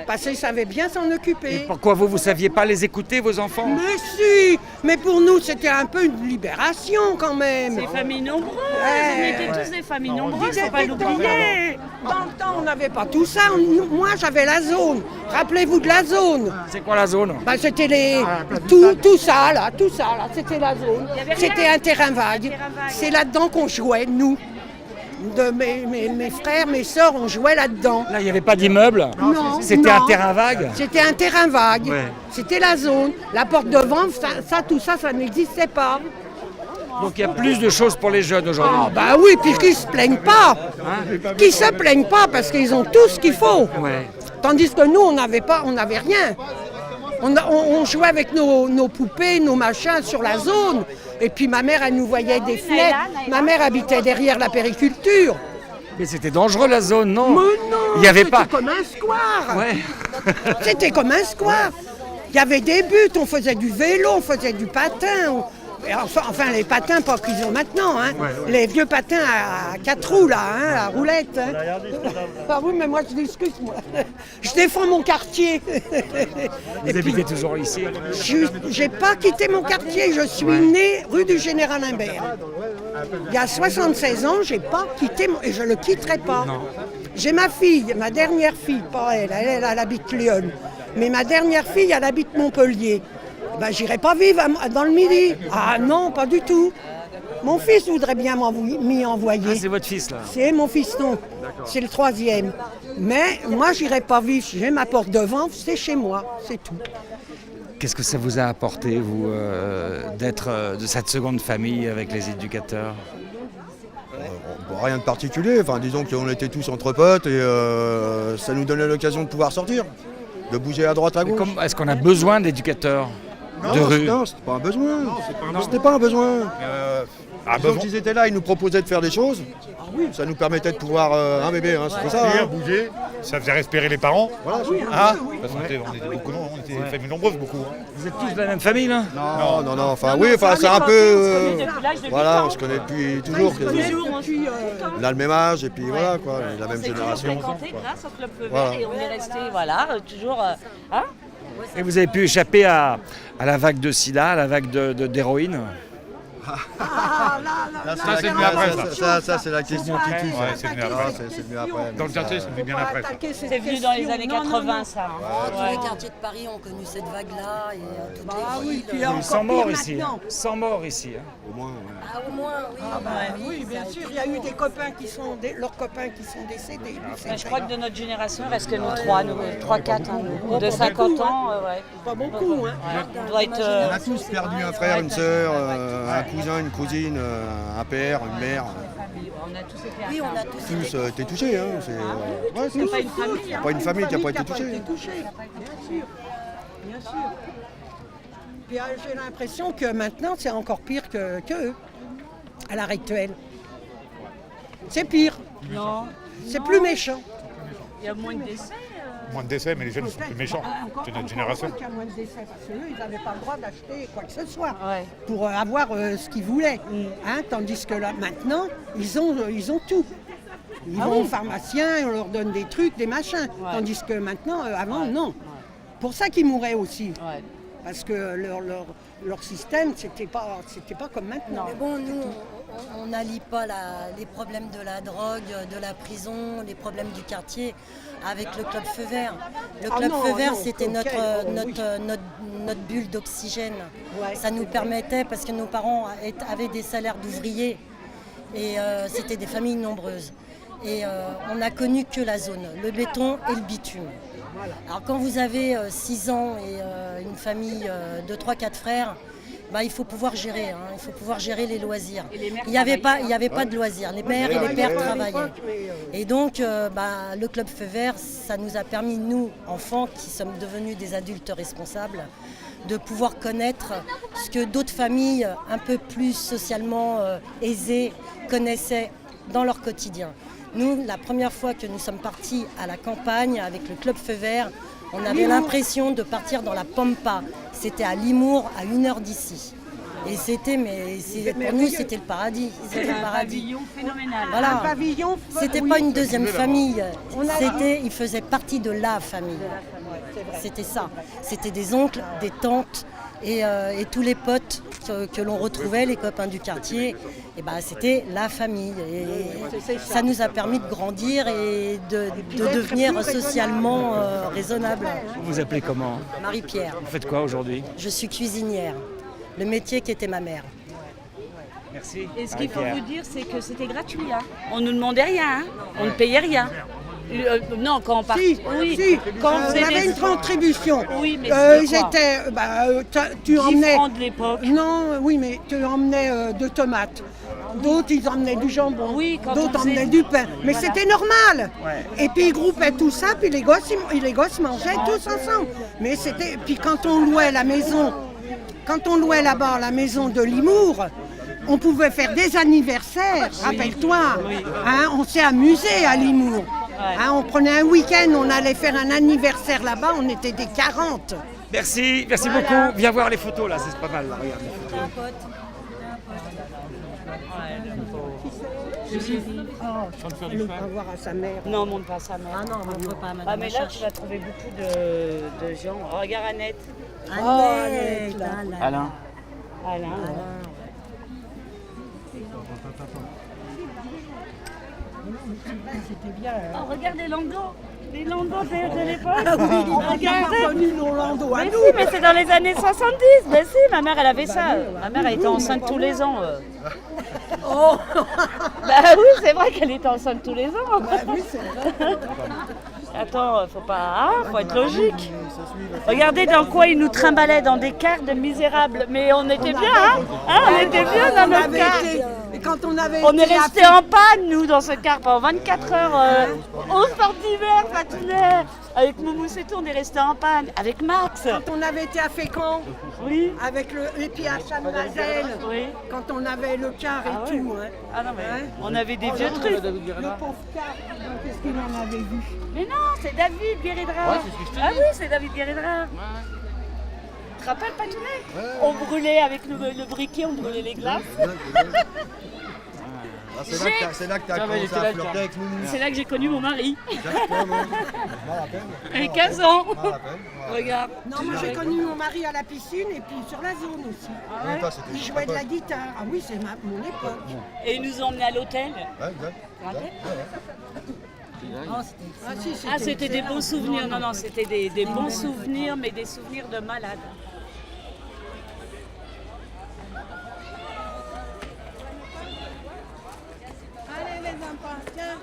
parce qu'ils savaient bien s'en Et occuper. pourquoi vous saviez pas les écouter, vos enfants? Mais si, mais pour nous c'était un peu une libération quand même. Des familles nombreuses, on Ouais. était tous des familles nombreuses, Ils faut pas étaient l'oublier. Dans le temps, on n'avait pas tout ça. Moi, j'avais la zone. Rappelez-vous de la zone. C'est quoi la zone? Bah, c'était tout ça là, c'était la zone. y avait rien. C'était un terrain vague. Un terrain vague. C'est là-dedans qu'on jouait, nous. Mes frères, mes sœurs, on jouait là-dedans. Là, il n'y avait pas d'immeuble? Non, C'était non. un terrain vague? C'était un terrain vague. Ouais. C'était la zone. La porte de vente, tout ça, ça n'existait pas. Donc il y a plus de choses pour les jeunes aujourd'hui. Ah bah oui, puis qu'ils se plaignent pas. Qu'ils se plaignent pas parce qu'ils ont tout ce qu'il faut. Ouais. Tandis que nous, on n'avait rien. On jouait avec nos poupées, nos machins sur la zone. Et puis ma mère, elle nous voyait des fenêtres. Ma mère habitait derrière la périculture. Mais c'était dangereux la zone, non? Mais non, Il n'y avait c'était pas. comme un square. Ouais. C'était comme un square. Il y avait des buts, on faisait du vélo, on faisait du patin. Enfin, les patins, pas qu'ils ont maintenant, hein. Les vieux patins à 4 roues, là, hein, à roulette. Hein. Ah oui, mais moi, je discute, moi. Je défends mon quartier. Vous habitez toujours ici? J'ai pas quitté mon quartier, je suis née rue du Général Imbert. Il y a 76 ans, j'ai pas quitté et je le quitterai pas. J'ai ma fille, ma dernière fille, pas elle habite Lyon. Mais ma dernière fille, elle habite Montpellier. Ben, j'irai pas vivre dans le Midi. Ah non, pas du tout. Mon fils voudrait bien m'y envoyer. Ah, c'est votre fils là? C'est mon fiston. C'est le 3e. Mais moi, j'irai pas vivre. J'ai ma porte devant, c'est chez moi, c'est tout. Qu'est-ce que ça vous a apporté, vous, d'être de cette seconde famille avec les éducateurs? Rien de particulier, enfin, disons qu'on était tous entre potes et ça nous donnait l'occasion de pouvoir sortir, de bouger à droite à gauche. Est-ce qu'on a besoin d'éducateurs de rue? Non, c'était pas un besoin. C'était pas un besoin. Disons qu'ils étaient là, ils nous proposaient de faire des choses. Ça nous permettait de pouvoir un bébé, hein, c'était ça. Sortir, Hein. bouger, ça faisait respirer les parents. Voilà, Hein parce qu'on était beaucoup, on était des familles nombreuses beaucoup. Hein. Vous êtes tous de la même famille là? non, enfin oui, enfin c'est un peu. Depuis l'âge de 8 Voilà, ans. on se connaît depuis toujours. On a le même âge et puis voilà quoi, la même On s'est toujours génération. fréquentés grâce au Club Feu Vert Voilà. et on est resté, toujours... hein. Et vous avez pu échapper à la vague de sida, à la vague d'héroïne? Ça c'est venu après, ça c'est la question qui tue. Ouais, c'est venu après. C'est venu après. Dans le quartier, c'est venu bien après. ça. C'est venu dans les années 80, ça. hein. Tous les quartiers de Paris ont connu cette vague-là et toutes les oui, villes. puis Il y a eu 100 encore morts pire ici. maintenant. 100 morts ici. Au moins, ouais. Ah, au moins, oui. Oui, bien sûr, il y a eu des copains leurs copains qui sont décédés. Mais je crois que de notre génération, il reste que nous 3, 4, de 50 ans. Ouais. Pas beaucoup, hein. On doit être... On a tous perdu un frère, une sœur, un cousin, une cousine, un père, une mère. on a tous été Oui, on a tous Tous été. été touchés. Hein. C'est pas une famille. pas une famille qui n'a pas été touchée. Bien sûr, bien sûr. Puis j'ai l'impression que maintenant, c'est encore pire que eux, à l'heure actuelle. C'est pire, Non, c'est plus méchant. il y a moins de décès. Moins de décès, mais les jeunes sont plus méchants. C'est notre génération. Il y a moins de décès, parce qu'eux, ils n'avaient pas le droit d'acheter quoi que ce soit Ouais. pour avoir ce qu'ils voulaient. Hein, tandis que là, maintenant, ils ont tout. Ils vont au pharmacien, on leur donne des trucs, des machins. Ouais. Tandis que maintenant, avant, non. Pour ça qu'ils mouraient aussi. Ouais. Parce que leur système, c'était pas comme maintenant. Mais bon, nous, on n'allie pas les problèmes de la drogue, de la prison, les problèmes du quartier avec le Club Feu Vert. Le Club non, Feu Vert, non, c'était ok, oui. notre bulle d'oxygène. Ouais, Ça nous c'est permettait, parce que nos parents avaient des salaires d'ouvriers et c'était des familles nombreuses. Et on n'a connu que la zone, le béton et le bitume. Alors quand vous avez 6 ans et une famille de 3-4 frères, bah, il faut pouvoir gérer, il faut pouvoir gérer les loisirs. Et les mères Il n'y avait pas de loisirs, les mères et les pères travaillaient. mais, Et donc le Club Feu Vert, ça nous a permis, nous, enfants, qui sommes devenus des adultes responsables, de pouvoir connaître ce que d'autres familles un peu plus socialement aisées connaissaient dans leur quotidien. Nous, la première fois que nous sommes partis à la campagne avec le Club Feu Vert, on avait l'impression de partir dans la Pampa. C'était à Limours, à 1 heure d'ici. Et c'était, pour nous, c'était le paradis. C'était le paradis. Pavillon phénoménal. Voilà. Un pavillon. C'était oui, pas une deuxième famille. a- Il faisait partie de la famille. C'était ça. C'était des oncles, des tantes et tous les potes que l'on retrouvait, les copains du quartier. Et ben, c'était la famille. Et ça nous a permis de grandir et de devenir socialement raisonnable. Vous vous appelez comment? Marie-Pierre, Vous faites quoi aujourd'hui? je suis cuisinière. Le métier qui était ma mère. Merci. Et ce qu'il faut vous dire, c'est que c'était gratuit. Hein. On ne nous demandait rien, hein. On ne payait rien. Non, quand on partait. Si, Oui, si, quand on avait une contribution. Oui, mais c'était quoi? J'étais, tu 10 emmenais. francs de l'époque. Non, oui, mais tu emmenais de tomates. D'autres, ils emmenaient du jambon. Oui, quand d'autres on faisait- emmenaient du pain. Mais Voilà. c'était normal. Et puis ils groupaient tout ça, puis les gosses mangeaient tous ensemble. Mais c'était. Puis quand on louait la maison, là-bas la maison de Limours, on pouvait faire des anniversaires, rappelle-toi. Hein, on s'est amusé à Limours. Hein, on prenait un week-end, on allait faire un anniversaire là-bas, on était des 40. Merci beaucoup. Viens voir les photos là, c'est pas mal. Là. Regarde les photos. Elle va voir à sa mère. Non, on monte pas sa mère. Ah non, on ne peut pas, Ah, madame. mais là, tu vas trouver beaucoup de gens. Oh, regarde Annette. Annette, là. Alain. Alain. C'était bien. Oh, regarde les landaux. Les landaux de l'époque. Ah oui, On regardait. connu nos landaux à Mais nous. si, mais c'est dans les années 70. Mais si, ma mère, elle avait ça. Ma mère, elle était enceinte tous les ans. Oh, Bah oui, c'est vrai qu'elle était enceinte tous les ans. oui, c'est vrai. Attends, faut être logique. Regardez dans quoi ils nous trimbalaient dans des cars de misérables. Mais on était bien, hein, on était bien dans On notre avait car. été- et quand on avait On est été resté en panne, nous, dans ce car pendant 24 heures. Au sport d'hiver, Fatounet. Avec Moumous et tout, on est resté en panne. Avec Max. Quand on avait été à Fécamp, Oui. avec et puis à Chalmazel, Oui. quand on avait le car et Ah ouais. tout. Hein. Ah non, mais Hein on avait des vieux trucs. Le pauvre car, qu'est-ce qu'il en avait vu? Mais non, c'est David Guéridra. Ah oui, c'est David Guéridra. Tu te rappelles, Patounet? On brûlait avec le briquet, on brûlait les glaces. Ah, c'est là que tu as commencé à flirter avec nous. C'est là que j'ai connu mon mari. Exactement. Avec 15 ans. Pas la peine. Regarde. Non, moi j'ai connu mon mari à la piscine et puis sur la zone aussi. Oui, toi, c'était Il jouait de la guitare. Ah oui, c'est mon époque. Et ils nous ont emmenés à l'hôtel. Ouais, exact. Ah si, Ah, c'était des bons souvenirs. Non, c'était des bons souvenirs, mais des souvenirs de malades. Allez les enfants, tiens.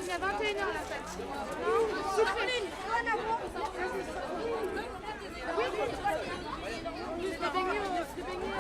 Il y a 21h la fête. Souffrez. Oui, des beignets.